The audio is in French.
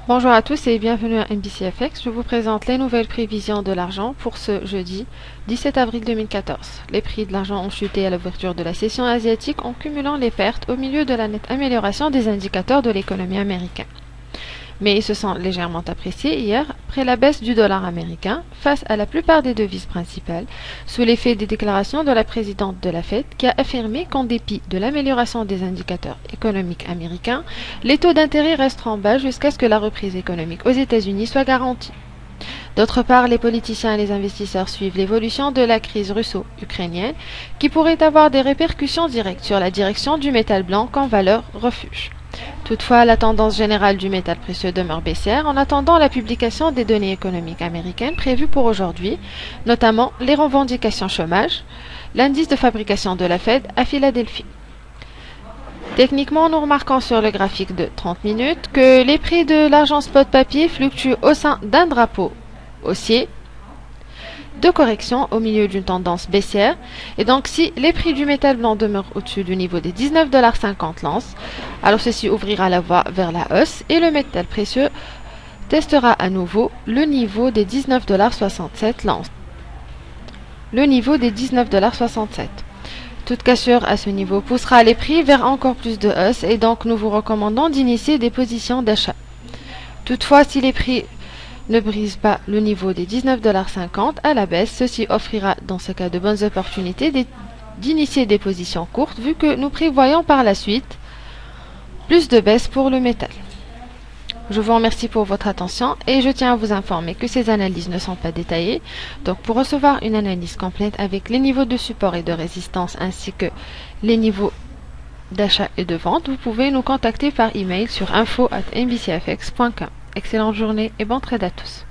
Bonjour à tous et bienvenue à NBCFX. Je vous présente les nouvelles prévisions de l'argent pour ce jeudi 17 avril 2014. Les prix de l'argent ont chuté à l'ouverture de la session asiatique en cumulant les pertes au milieu de la nette amélioration des indicateurs de l'économie américaine. Mais ils se sont légèrement appréciés hier après la baisse du dollar américain face à la plupart des devises principales, sous l'effet des déclarations de la présidente de la Fed qui a affirmé qu'en dépit de l'amélioration des indicateurs économiques américains, les taux d'intérêt resteront bas jusqu'à ce que la reprise économique aux États-Unis soit garantie. D'autre part, les politiciens et les investisseurs suivent l'évolution de la crise russo-ukrainienne qui pourrait avoir des répercussions directes sur la direction du métal blanc comme valeur refuge. Toutefois, la tendance générale du métal précieux demeure baissière en attendant la publication des données économiques américaines prévues pour aujourd'hui, notamment les revendications chômage, l'indice de fabrication de la Fed à Philadelphie. Techniquement, nous remarquons sur le graphique de 30 minutes que les prix de l'argent spot papier fluctuent au sein d'un drapeau haussier de correction au milieu d'une tendance baissière, et donc si les prix du métal blanc demeurent au-dessus du niveau des 19,50 $ l'once, alors ceci ouvrira la voie vers la hausse et le métal précieux testera à nouveau le niveau des 19,67 $ l'once. Le niveau des 19,67 $. Toute cassure à ce niveau poussera les prix vers encore plus de hausse et donc nous vous recommandons d'initier des positions d'achat. Toutefois, si les prix ne brise pas le niveau des 19,50 $ à la baisse, ceci offrira dans ce cas de bonnes opportunités d'initier des positions courtes vu que nous prévoyons par la suite plus de baisse pour le métal. Je vous remercie pour votre attention et je tiens à vous informer que ces analyses ne sont pas détaillées. Donc pour recevoir une analyse complète avec les niveaux de support et de résistance ainsi que les niveaux d'achat et de vente, vous pouvez nous contacter par email sur info@nbcfx.com. Excellente journée et bon trade à tous.